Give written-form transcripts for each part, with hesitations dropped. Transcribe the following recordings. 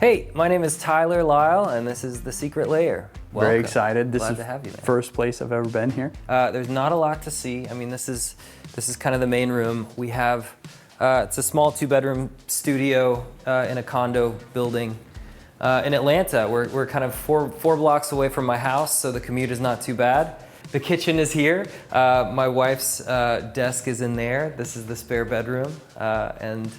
Hey, my name is Tyler Lyle, and this is The Secret Layer. Welcome. Very excited. This Glad is to have you the there. first place I've ever been here. There's not a lot to see. I mean, this is kind of the main room. We have, it's a small 2-bedroom studio in a condo building in Atlanta. We're kind of four blocks away from my house, so the commute is not too bad. The kitchen is here. My wife's desk is in there. This is the spare bedroom, and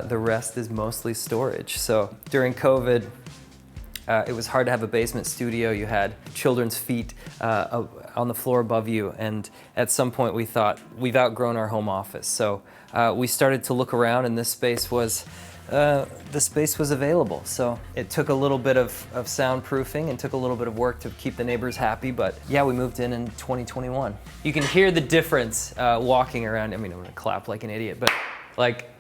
the rest is mostly storage. So during COVID, it was hard to have a basement studio. You had children's feet on the floor above you, and at some point we thought we've outgrown our home office. So we started to look around, and this space was available. So it took a little bit of soundproofing and took a little bit of work to keep the neighbors happy, but yeah, we moved in 2021. You can hear the difference walking around. I mean, I'm gonna clap like an idiot, but like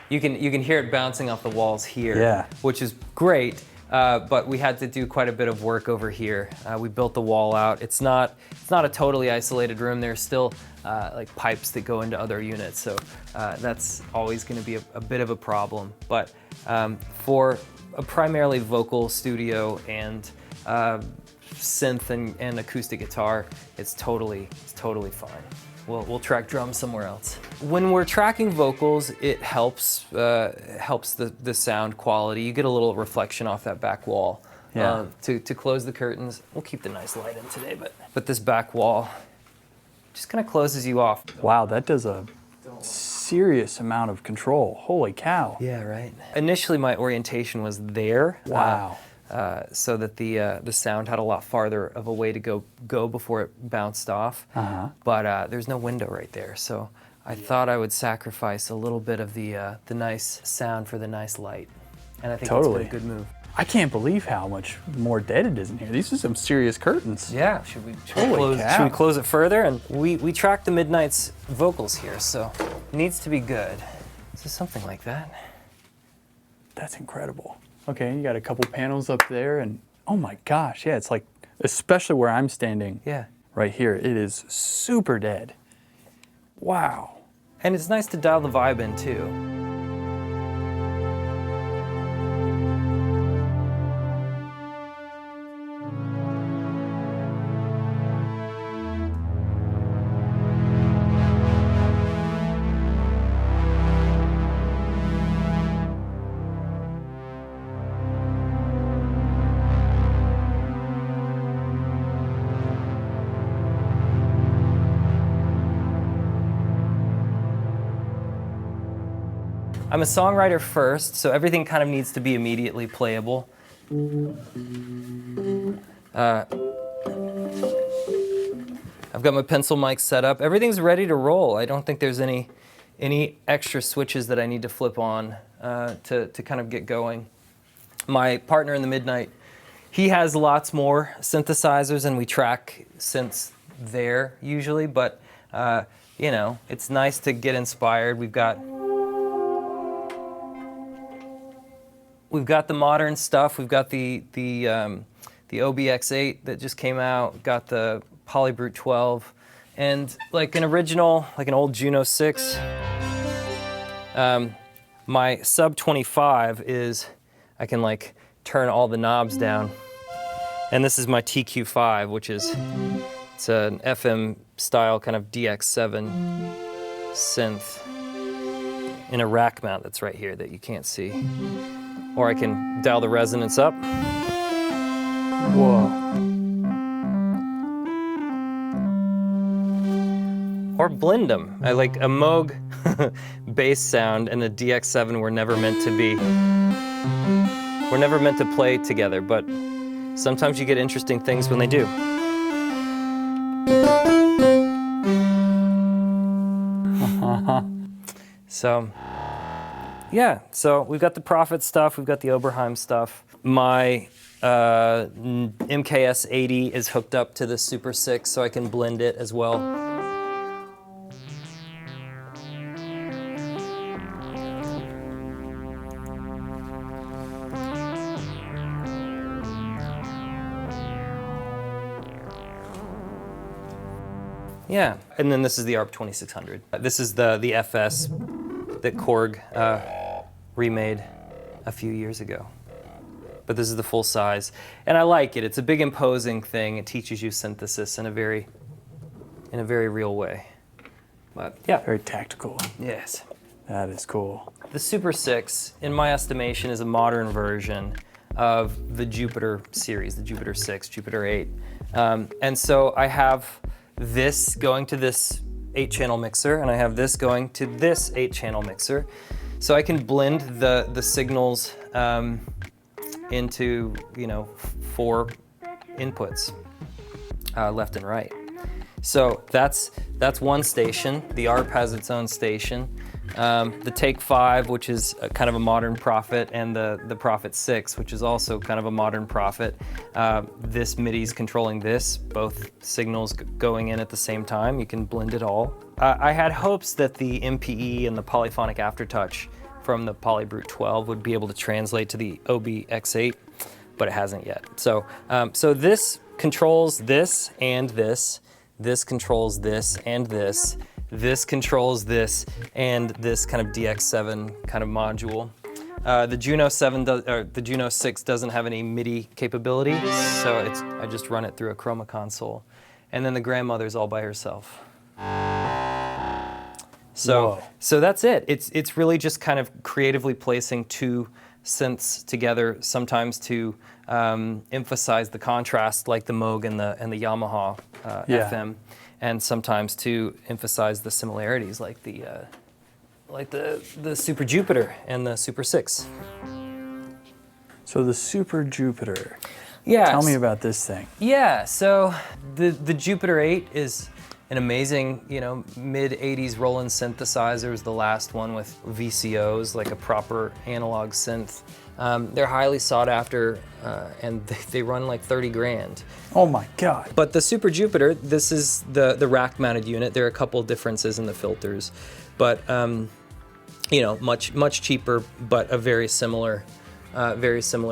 you can hear it bouncing off the walls here, Yeah. which is great. But we had to do quite a bit of work over here. We built the wall out. It's not a totally isolated room. There's still like pipes that go into other units, so that's always going to be a bit of a problem. But for a primarily vocal studio and synth and acoustic guitar, it's totally fine. We'll track drums somewhere else. When we're tracking vocals, it helps the sound quality. You get a little reflection off that back wall. Yeah. To close the curtains, we'll keep the nice light in today, but this back wall just kind of closes you off. Wow, that does a serious amount of control. Holy cow. Yeah, right. Initially, my orientation was there. Wow. So that the sound had a lot farther of a way to go before it bounced off. Uh-huh. But there's no window right there, so I thought I would sacrifice a little bit of the nice sound for the nice light, and I think Totally. it's been a good move. I can't believe how much more dead it is in here. These are some serious curtains. Yeah, should we Holy cow. close it further? And we track the Midnight's vocals here, so it needs to be good. So something like that. That's incredible. Okay, you got a couple panels up there, and oh my gosh, yeah, it's like, especially where I'm standing. Yeah. Right here, it is super dead. Wow. And it's nice to dial the vibe in too. I'm a songwriter first, so everything kind of needs to be immediately playable. I've got my pencil mic set up. Everything's ready to roll. I don't think there's any extra switches that I need to flip on to kind of get going. My partner in the Midnight, he has lots more synthesizers, and we track synths there usually, but you know, it's nice to get inspired. We've got the modern stuff. We've got the OBX8 that just came out. Got the Polybrute 12, and like an original, like an old Juno 6. My sub 25 is, I can like turn all the knobs down, and this is my TQ5, which is it's an FM style kind of DX7 synth in a rack mount that's right here that you can't see. Or I can dial the resonance up. Whoa. Or blend them. I like a Moog bass sound and the DX7 were never meant to play together, but sometimes you get interesting things when they do. So, yeah, so we've got the Prophet stuff, we've got the Oberheim stuff. My MKS 80 is hooked up to the Super 6, so I can blend it as well. Yeah, and then this is the ARP 2600. This is the FS that Korg remade a few years ago. but this is the full size. And I like it. It's a big imposing thing. It teaches you synthesis in a very real way. But yeah. Very tactical. Yes. That is cool. The Super 6, in my estimation, is a modern version of the Jupiter series, the Jupiter 6, Jupiter 8. And so I have this going to this 8-channel mixer, and I have this going to this 8-channel mixer. So I can blend the signals into, 4 inputs, left and right. So that's one station. The ARP has its own station. The Take 5, which is kind of a modern Prophet, and the Prophet 6, which is also kind of a modern Prophet. This MIDI's controlling this, both signals going in at the same time. You can blend it all. I had hopes that the MPE and the polyphonic aftertouch from the Polybrute 12 would be able to translate to the OB-X8, but it hasn't yet. So this controls this and this. This controls this and this. This controls this and this kind of DX7 kind of module. The Juno 7 the Juno 6 doesn't have any MIDI capability, so I just run it through a Chroma console. And then the grandmother's all by herself. So that's it. It's really just kind of creatively placing 2 synths together, sometimes to emphasize the contrast, like the Moog and the Yamaha FM, and sometimes to emphasize the similarities, like the Super Jupiter and the Super 6. So the Super Jupiter. Yeah. Tell me about this thing. Yeah. So the Jupiter 8 is an amazing, mid-80s Roland synthesizer. Is the last one with VCOs, like a proper analog synth. They're highly sought after, and they run like 30 grand. Oh my God. But the Super Jupiter, this is the rack-mounted unit. There are a couple differences in the filters, but much cheaper, but a very similar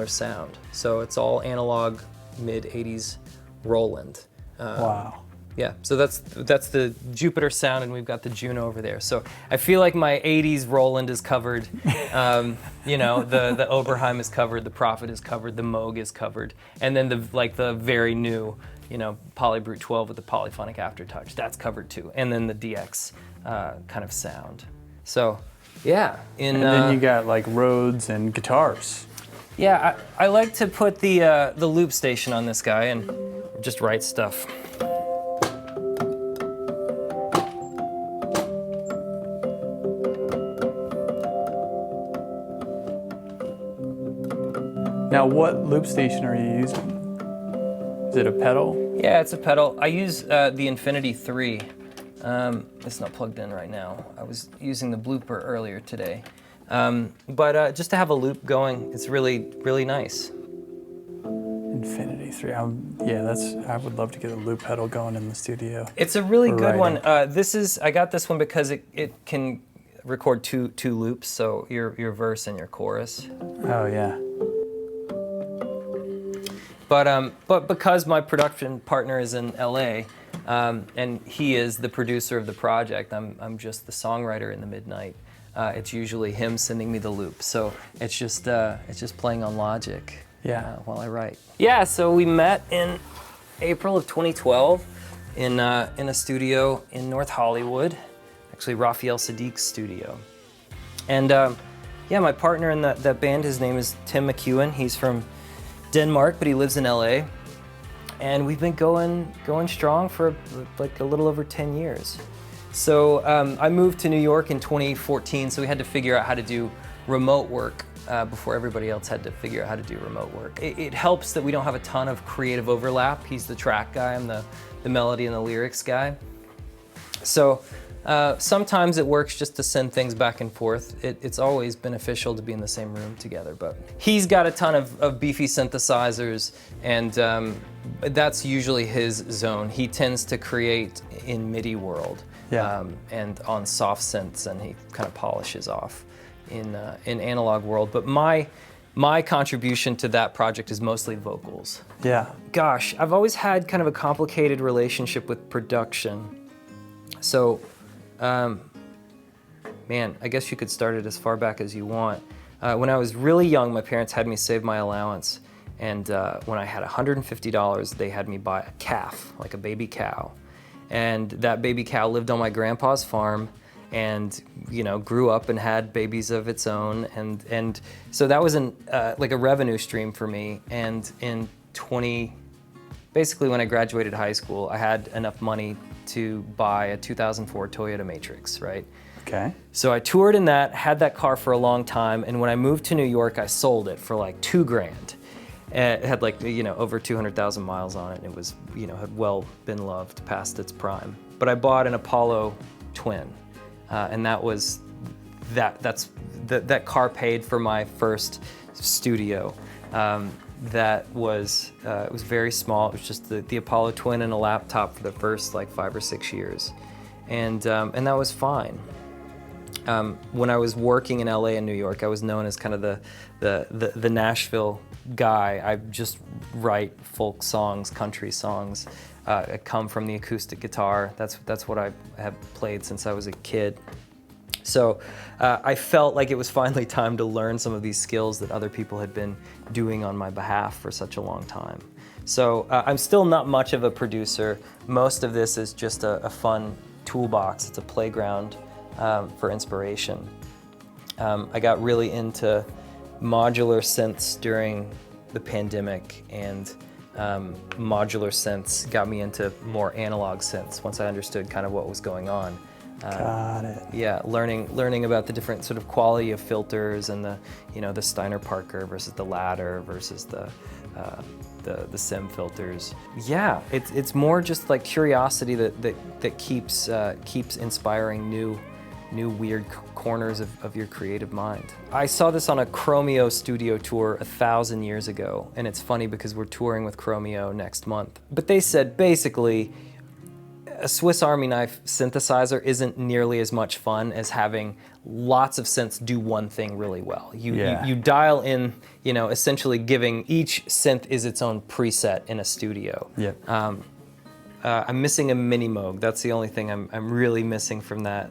sound. So it's all analog, mid-80s Roland. Wow. Yeah, so that's the Jupiter sound, and we've got the Juno over there. So I feel like my 80s Roland is covered. The Oberheim is covered, the Prophet is covered, the Moog is covered, and then the very new, Polybrute 12 with the polyphonic aftertouch, that's covered too, and then the DX kind of sound. So yeah, and then you got like Rhodes and guitars. Yeah, I like to put the loop station on this guy and just write stuff. Now, what loop station are you using? Is it a pedal? Yeah, it's a pedal. I use the Infinity 3. It's not plugged in right now. I was using the Blooper earlier today. But just to have a loop going, it's really, really nice. Infinity 3. I would love to get a loop pedal going in the studio. It's a really good writing. one. I got this one because it can record two loops, so your verse and your chorus. Oh yeah. But because my production partner is in LA, and he is the producer of the project, I'm just the songwriter in the midnight. It's usually him sending me the loop, so it's just playing on Logic. Yeah. While I write. Yeah. So we met in April of 2012 in a studio in North Hollywood, actually Raphael Sadiq's studio, and my partner in that band, his name is Tim McEwen. He's from Denmark, but he lives in LA, and we've been going strong for like a little over 10 years. So I moved to New York in 2014, so we had to figure out how to do remote work before everybody else had to figure out how to do remote work. It helps that we don't have a ton of creative overlap. He's the track guy, I'm the melody and the lyrics guy. So sometimes it works just to send things back and forth. It's always beneficial to be in the same room together, but he's got a ton of beefy synthesizers, and that's usually his zone. He tends to create in MIDI world, and on soft synths, and he kind of polishes off in analog world. But my contribution to that project is mostly vocals. Yeah. Gosh, I've always had kind of a complicated relationship with production. So, man, I guess you could start it as far back as you want. When I was really young, my parents had me save my allowance, and when I had $150, they had me buy a calf, like a baby cow. And that baby cow lived on my grandpa's farm and, you know, grew up and had babies of its own. And so that was like a revenue stream for me. And basically when I graduated high school, I had enough money to buy a 2004 Toyota Matrix, right? Okay. So I toured in that, had that car for a long time, and when I moved to New York, I sold it for like $2,000. And it had like, you know, over 200,000 miles on it, and it was, you know, had well been loved past its prime. But I bought an Apollo Twin, and that was, that car paid for my first studio. That was, it was very small. It was just the Apollo Twin and a laptop for the first like 5 or 6 years. And that was fine. When I was working in LA and New York, I was known as kind of the Nashville guy. I just write folk songs, country songs. I come from the acoustic guitar. That's what I have played since I was a kid. So I felt like it was finally time to learn some of these skills that other people had been doing on my behalf for such a long time. So I'm still not much of a producer. Most of this is just a fun toolbox. It's a playground for inspiration. I got really into modular synths during the pandemic, and modular synths got me into more analog synths once I understood kind of what was going on. Got it. Yeah, learning about the different sort of quality of filters and the, you know, the Steiner Parker versus the ladder versus the Sim filters. Yeah, it's more just like curiosity that keeps inspiring new weird corners of your creative mind. I saw this on a Chromeo studio tour 1,000 years ago, and it's funny because we're touring with Chromeo next month. But they said basically, a Swiss Army knife synthesizer isn't nearly as much fun as having lots of synths do one thing really well. You dial in, you know, essentially giving each synth is its own preset in a studio. Yep. I'm missing a mini Moog. That's the only thing I'm really missing from the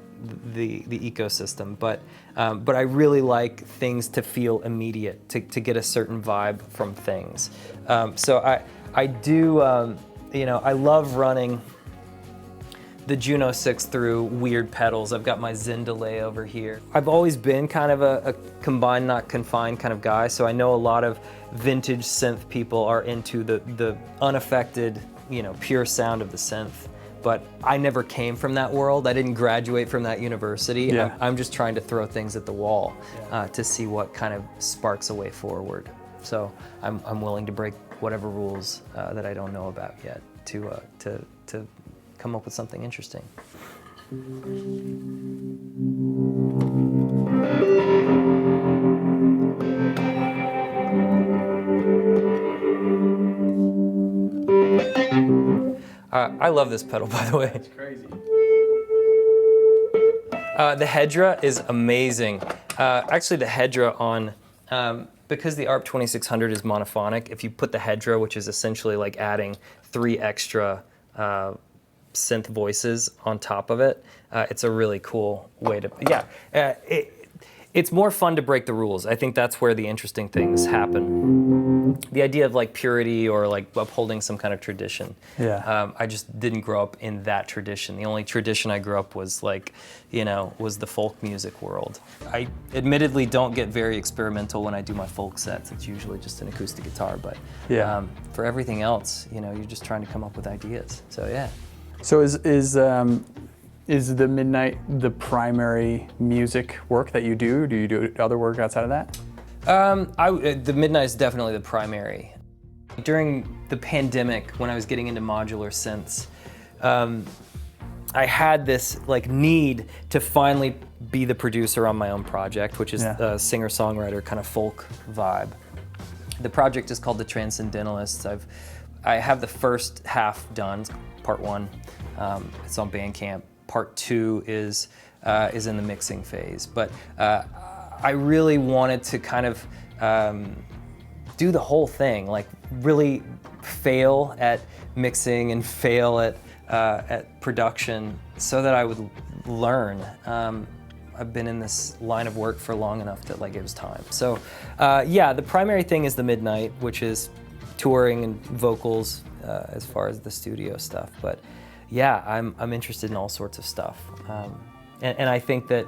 ecosystem. But I really like things to feel immediate, to get a certain vibe from things. So I do, you know, I love running the Juno 6 through weird pedals. I've got my Zen delay over here. I've always been kind of a combine, not confined kind of guy, so I know a lot of vintage synth people are into the unaffected, you know, pure sound of the synth. But I never came from that world. I didn't graduate from that university. Yeah. I'm just trying to throw things at the wall to see what kind of sparks a way forward. So I'm willing to break whatever rules that I don't know about yet to come up with something interesting. I love this pedal, by the way. It's crazy. The Hedra is amazing. Actually, the Hedra on, because the ARP 2600 is monophonic, if you put the Hedra, which is essentially like adding 3 extra synth voices on top of it, it's a really cool way to, it's more fun to break the rules. I think that's where the interesting things happen. The idea of like purity or like upholding some kind of tradition. Yeah. I just didn't grow up in that tradition. The only tradition I grew up was like, you know, was the folk music world. I admittedly don't get very experimental when I do my folk sets. It's usually just an acoustic guitar, but for everything else, you know, you're just trying to come up with ideas. So yeah. So is the Midnight the primary music work that you do? Do you do other work outside of that? The Midnight is definitely the primary. During the pandemic, when I was getting into modular synths, I had this like need to finally be the producer on my own project, which is a singer-songwriter kind of folk vibe. The project is called The Transcendentalists. I have the first half done, part 1. It's on Bandcamp. Part 2 is in the mixing phase. But I really wanted to kind of do the whole thing, like really fail at mixing and fail at production so that I would learn. I've been in this line of work for long enough that like it was time. So yeah, the primary thing is the midnight, which is touring and vocals as far as the studio stuff. But yeah, I'm interested in all sorts of stuff. And I think that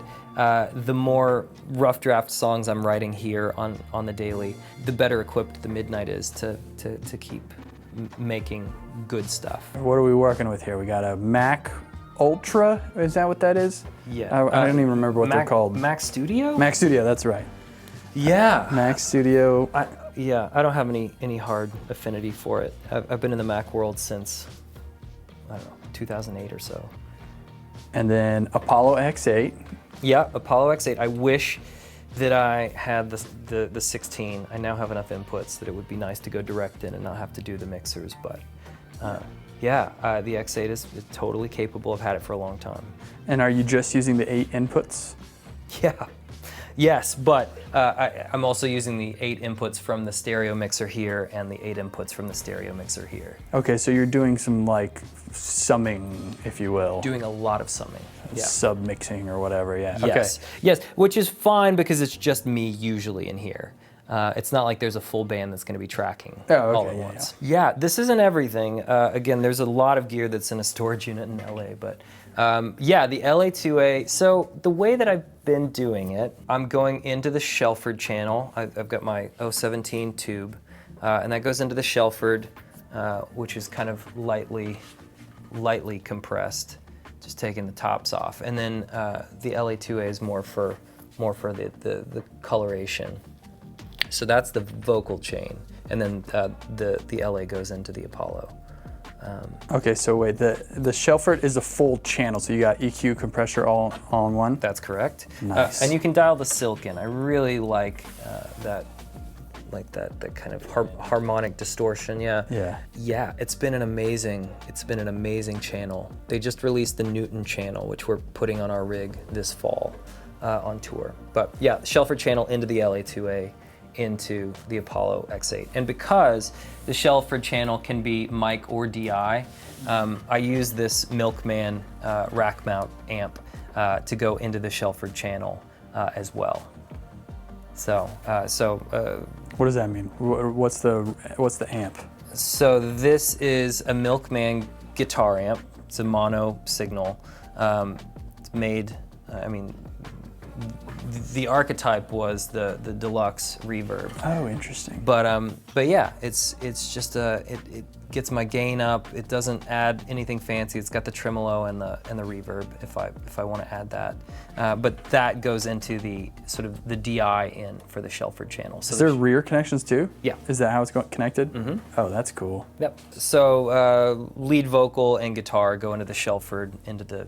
the more rough draft songs I'm writing here on the daily, the better equipped the midnight is to keep making good stuff. What are we working with here? We got a Mac Ultra, is that what that is? Yeah. I don't even remember what they're called. Mac Studio? Mac Studio, that's right. Yeah. Mac Studio. I don't have any hard affinity for it. I've been in the Mac world since, I don't know, 2008 or so. And then Apollo X8. Yeah, Apollo X8. I wish that I had the 16. I now have enough inputs that it would be nice to go direct in and not have to do the mixers, but yeah, the X8 is totally capable. I've had it for a long time. And are you just using the 8 inputs? Yeah. Yes, but I'm also using the 8 inputs from the stereo mixer here and the 8 inputs from the stereo mixer here. Okay, so you're doing some like summing, if you will. Doing a lot of summing. Yeah. Sub-mixing or whatever, yeah. Yes, Okay. yes, which is fine because it's just me usually in here. It's not like there's a full band that's going to be tracking all at once. Yeah, this isn't everything. Again, there's a lot of gear that's in a storage unit in LA, but yeah, the LA2A. So the way that I've been doing it, I'm going into the Shelford channel. I've got my 017 tube, and that goes into the Shelford, which is kind of lightly compressed, just taking the tops off. And then the LA2A is more for the coloration. So that's the vocal chain, and then the LA goes into the Apollo. Okay, so wait, the Shelford is a full channel, so you got EQ, compressor all in one? That's correct. Nice. And you can dial the silk in. I really like that kind of harmonic distortion. Yeah. Yeah. Yeah. It's been an amazing channel. They just released the Newton channel, which we're putting on our rig this fall on tour. But yeah, Shelford channel into the LA2A. Into the Apollo X8. And because the Shelford channel can be mic or DI, I use this Milkman rack mount amp to go into the Shelford channel as well. So, what does that mean? What's the amp? So this is a Milkman guitar amp. It's a mono signal. It's made, I mean, the archetype was the deluxe reverb. Oh, interesting. But yeah, it's just it gets my gain up. It doesn't add anything fancy. It's got the tremolo and the reverb if I want to add that. But that goes into the sort of the DI in for the Shelford channel. So is there rear connections too? Yeah. Is that how it's connected? Mm-hmm. Oh, that's cool. Yep. So lead vocal and guitar go into the Shelford, into the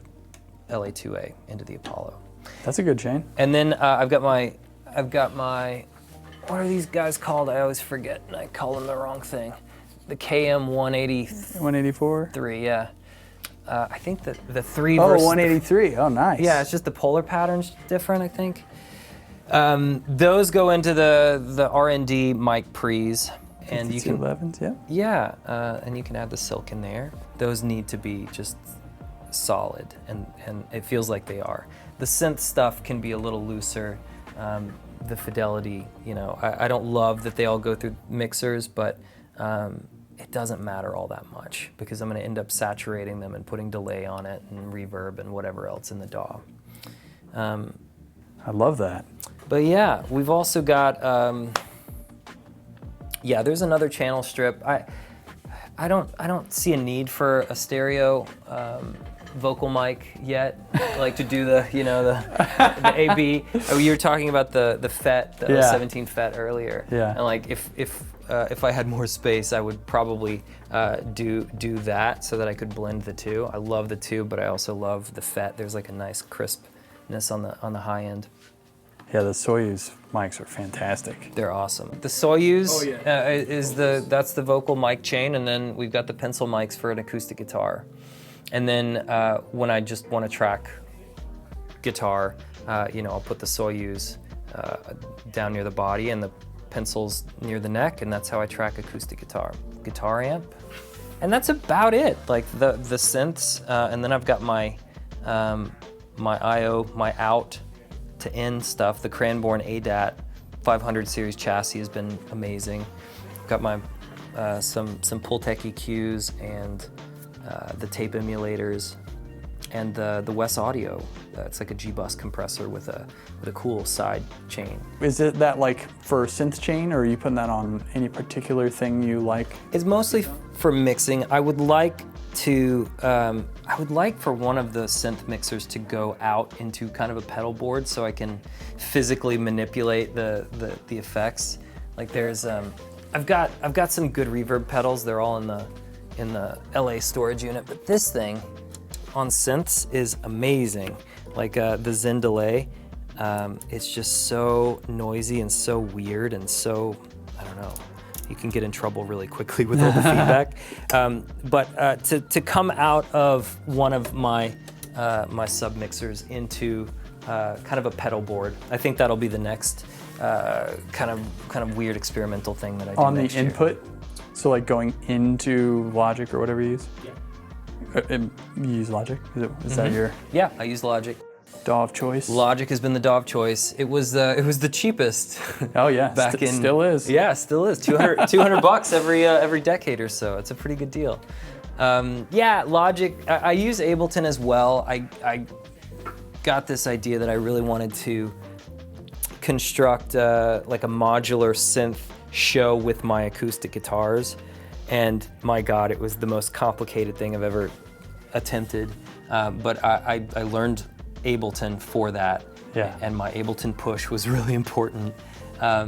LA2A, into the Apollo. That's a good chain. And then I've got my, what are these guys called? I always forget, and I call them the wrong thing. The KM 184? 3, yeah. I think that the 3 Oh, versus 183. Oh, nice. yeah, it's just the polar pattern's different, I think. Those go into the R&D mic pre's. And you can 11s, yeah. Yeah, and you can add the silk in there. Those need to be just solid, and it feels like they are. The synth stuff can be a little looser. The fidelity, you know, I don't love that they all go through mixers, but it doesn't matter all that much because I'm going to end up saturating them and putting delay on it and reverb and whatever else in the DAW. I love that. But yeah, we've also got, yeah, there's another channel strip. I don't see a need for a stereo vocal mic yet, like to do the, you know, the AB. Oh, you were talking about the FET, the 17 FET earlier. Yeah. And like if I had more space, I would probably do that so that I could blend the two. I love the two, but I also love the FET. There's like a nice crispness on the high end. Yeah, the Soyuz mics are fantastic. They're awesome. The Soyuz that's the vocal mic chain, and then we've got the pencil mics for an acoustic guitar. And then when I just want to track guitar, you know, I'll put the Soyuz down near the body and the pencils near the neck, and that's how I track acoustic guitar amp. And that's about it. Like the synths, and then I've got my my IO, my out to end stuff. The Cranbourne ADAT 500 series chassis has been amazing. Got my some Pultec EQs and the tape emulators, and the Wes Audio. It's like a G-Bus compressor with a cool side chain. Is it that like for synth chain, or are you putting that on any particular thing you like? It's mostly for mixing. I would like for one of the synth mixers to go out into kind of a pedal board so I can physically manipulate the effects. Like there's I've got some good reverb pedals. They're all in the LA storage unit, but this thing on synths is amazing. Like the Zen Delay, it's just so noisy and so weird and so, I don't know, you can get in trouble really quickly with all the feedback. But to come out of one of my my sub mixers into kind of a pedal board, I think that'll be the next kind of weird experimental thing that I do on next the year. input. So like going into Logic or whatever you use. Yeah. You use Logic? Is that your Yeah, I use Logic. DAW of choice? Logic has been the DAW of choice. It was the cheapest. Oh yeah, back in still is. Yeah, still is. 200 bucks every decade or so. It's a pretty good deal. Yeah, Logic. I use Ableton as well. I got this idea that I really wanted to construct like a modular synth show with my acoustic guitars, and my God, it was the most complicated thing I've ever attempted. But I learned Ableton for that, Yeah. and my Ableton push was really important. I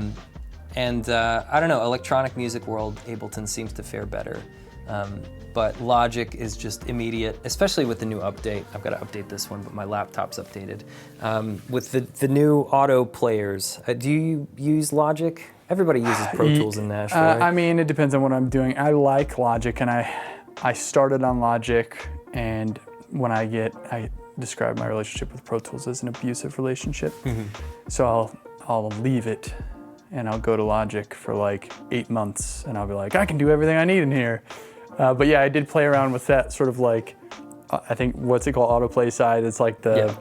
don't know, electronic music world, Ableton seems to fare better. But Logic is just immediate, especially with the new update. I've got to update this one, but my laptop's updated. With the new auto players, do you use Logic? Everybody uses Pro Tools in Nashville, right? I mean, it depends on what I'm doing. I like Logic, and I started on Logic, and when I describe my relationship with Pro Tools as an abusive relationship. Mm-hmm. So I'll leave it, and I'll go to Logic for like 8 months, and I'll be like, I can do everything I need in here. But yeah, I did play around with that sort of like, I think, what's it called, autoplay side. It's like the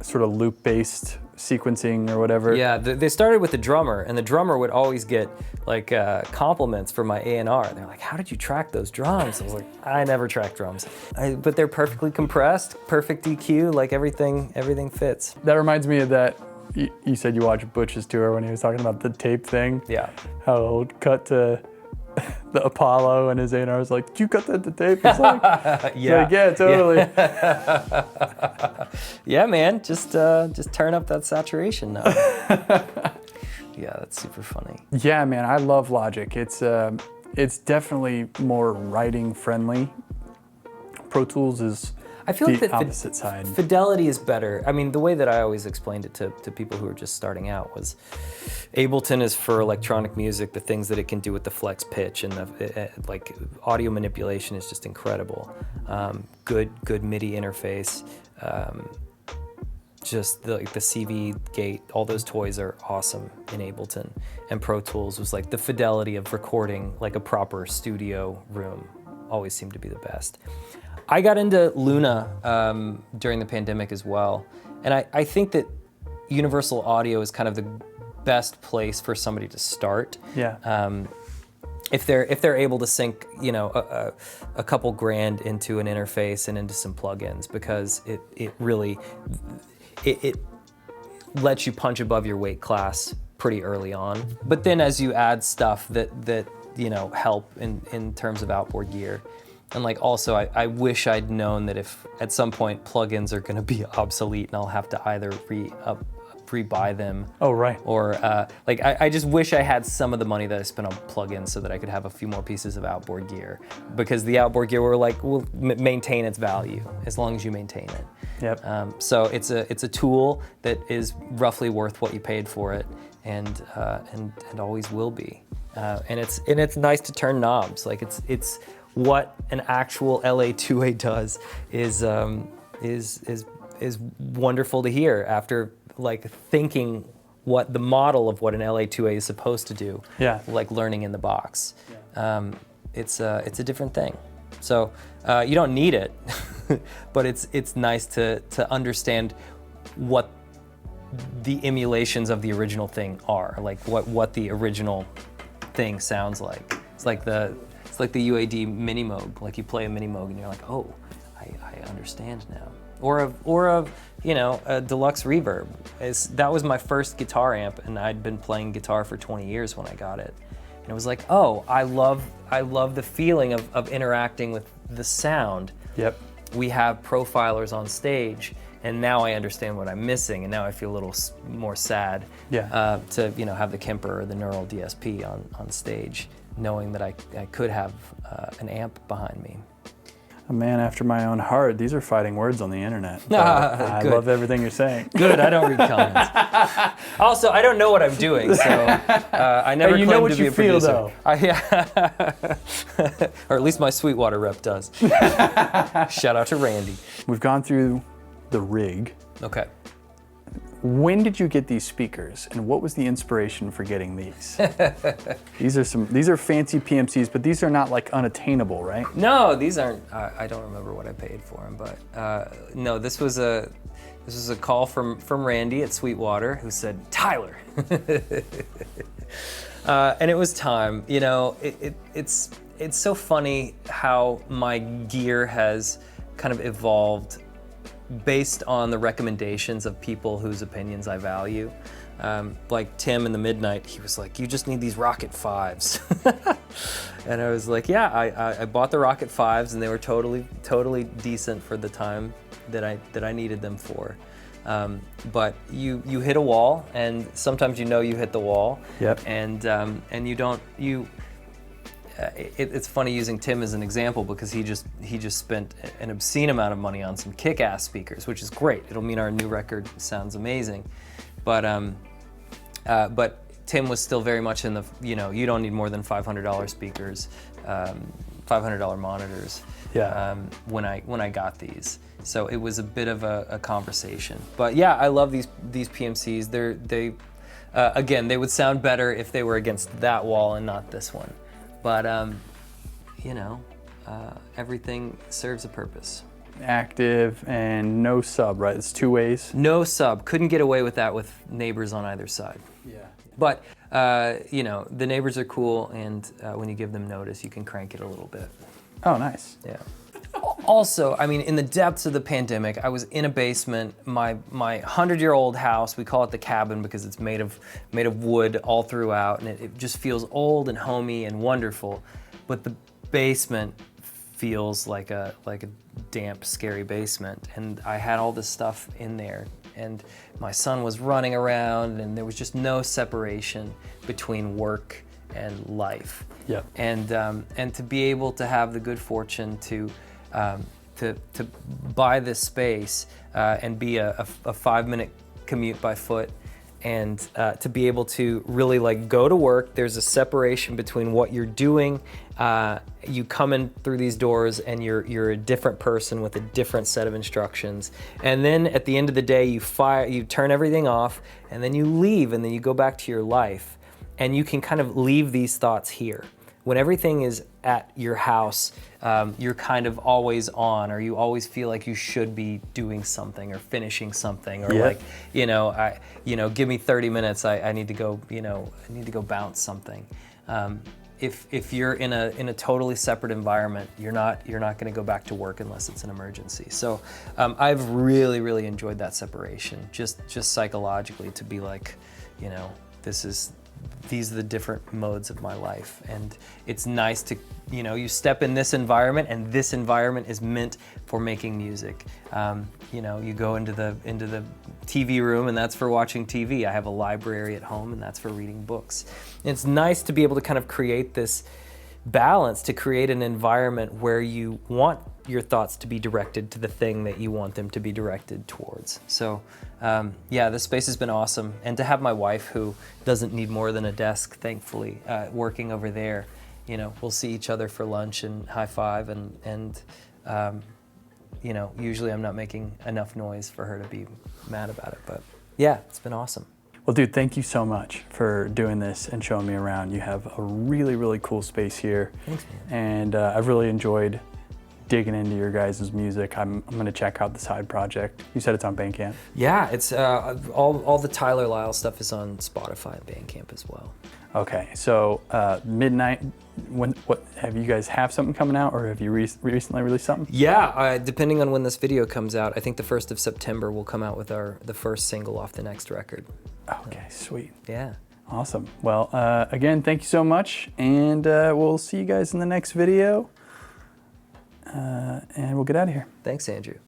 sort of loop-based sequencing or whatever. Yeah, they started with the drummer, and the drummer would always get like compliments for my A&R. They're like, how did you track those drums? I was like, I never track drums. But they're perfectly compressed, perfect EQ, like everything fits. That reminds me of that, you said you watched Butch's tour when he was talking about the tape thing. Yeah. How he'll cut to the Apollo, and his A&R was like, did you cut that to tape? He's like, yeah, totally. Yeah, man, just turn up that saturation now. Yeah, that's super funny. Yeah, man, I love Logic. It's definitely more writing friendly. Pro Tools is I feel like the that opposite side. fidelity is better. I mean, the way that I always explained it to people who are just starting out was Ableton is for electronic music, the things that it can do with the flex pitch and the like audio manipulation is just incredible. Good MIDI interface. Just the CV gate, all those toys are awesome in Ableton. And Pro Tools was like the fidelity of recording like a proper studio room always seemed to be the best. I got into Luna during the pandemic as well. And I think that Universal Audio is kind of the best place for somebody to start. Yeah. If they're able to sink, a couple grand into an interface and into some plugins, because it really lets you punch above your weight class pretty early on. But then as you add stuff that help in terms of outboard gear, and like also I wish I'd known that if at some point plugins are going to be obsolete and I'll have to either re-buy them. Oh, right. Or I just wish I had some of the money that I spent on plugins so that I could have a few more pieces of outboard gear, because the outboard gear will maintain its value as long as you maintain it. Yep. So it's a tool that is roughly worth what you paid for it, and always will be. And it's nice to turn knobs. Like it's what an actual LA2A does is wonderful to hear after like thinking what the model of what an LA2A is supposed to do. Yeah. Like learning in the box. Yeah. It's a different thing. So you don't need it, but it's nice to understand what the emulations of the original thing are, like what the original thing sounds like. It's like the UAD mini Moog. Like you play a mini Moog and you're like, oh, I understand now. Or of you know, a deluxe reverb. That was my first guitar amp, and I'd been playing guitar for 20 years when I got it. And it was like, oh, I love the feeling of interacting with the sound. Yep. We have profilers on stage, and now I understand what I'm missing, and now I feel a little more sad to, you know, have the Kemper or the Neural DSP on stage, knowing that I could have an amp behind me. A man after my own heart. These are fighting words on the internet. I love everything you're saying. Good, I don't read comments. Also, I don't know what I'm doing, so I never you claimed know what to be you a feel, producer. though. Or at least my Sweetwater rep does. Shout out to Randy. We've gone through the rig. Okay. When did you get these speakers, and what was the inspiration for getting these? These are fancy PMCs, but these are not like unattainable, right? No, these aren't. I don't remember what I paid for them, but no, this was a call from Randy at Sweetwater, who said, Tyler. And it was time. You know, it's so funny how my gear has kind of evolved based on the recommendations of people whose opinions I value. Like Tim in the Midnight, he was like, you just need these Rocket 5s. And I was like, yeah, I bought the Rocket 5s, and they were totally decent for the time that I needed them for. But you hit a wall, and sometimes you hit the wall. Yep. And it's funny using Tim as an example, because he just spent an obscene amount of money on some kick-ass speakers, which is great. It'll mean our new record sounds amazing. But Tim was still very much in the, you know, you don't need more than $500 speakers, $500 monitors. Yeah. When I got these, so it was a bit of a conversation. But yeah, I love these PMCs. Again, they would sound better if they were against that wall and not this one. But, you know, everything serves a purpose. Active and no sub, right? It's two ways. No sub. Couldn't get away with that with neighbors on either side. Yeah. But, you know, the neighbors are cool, and when you give them notice, you can crank it a little bit. Oh, nice. Yeah. Also, I mean, in the depths of the pandemic, I was in a basement. My 100-year-old house, we call it the cabin because it's made of wood all throughout, and it just feels old and homey and wonderful. But the basement feels like a damp, scary basement, and I had all this stuff in there, and my son was running around, and there was just no separation between work and life. Yeah. And to be able to have the good fortune to buy this space and be a 5-minute commute by foot, and to be able to really like go to work. There's a separation between what you're doing. You come in through these doors, and you're a different person with a different set of instructions. And then at the end of the day, you turn everything off, and then you leave, and then you go back to your life, and you can kind of leave these thoughts here. When everything is at your house, you're kind of always on, or you always feel like you should be doing something or finishing something, or like, give me 30 minutes. I need to go, I need to go bounce something. If you're in a totally separate environment, you're not going to go back to work unless it's an emergency. So I've really enjoyed that separation, just psychologically, to be like, these are the different modes of my life, and it's nice to, you step in this environment, and this environment is meant for making music. You go into the TV room, and that's for watching TV. I have a library at home, and that's for reading books. And it's nice to be able to kind of create this balance, to create an environment where you want your thoughts to be directed to the thing that you want them to be directed towards. So this space has been awesome. And to have my wife, who doesn't need more than a desk, thankfully, working over there, we'll see each other for lunch and high five, and usually I'm not making enough noise for her to be mad about it, but yeah, it's been awesome. Well, dude, thank you so much for doing this and showing me around. You have a really cool space here. Thanks, man. And I've really enjoyed digging into your guys' music, I'm gonna check out the side project. You said it's on Bandcamp. Yeah, it's all the Tyler Lyle stuff is on Spotify and Bandcamp as well. Okay, so midnight. What have you guys have something coming out, or have you recently released something? Yeah, depending on when this video comes out, I think the 1st of September we'll come out with the first single off the next record. Okay, sweet. Yeah. Awesome. Well, again, thank you so much, and we'll see you guys in the next video, and we'll get out of here. Thanks, Andrew.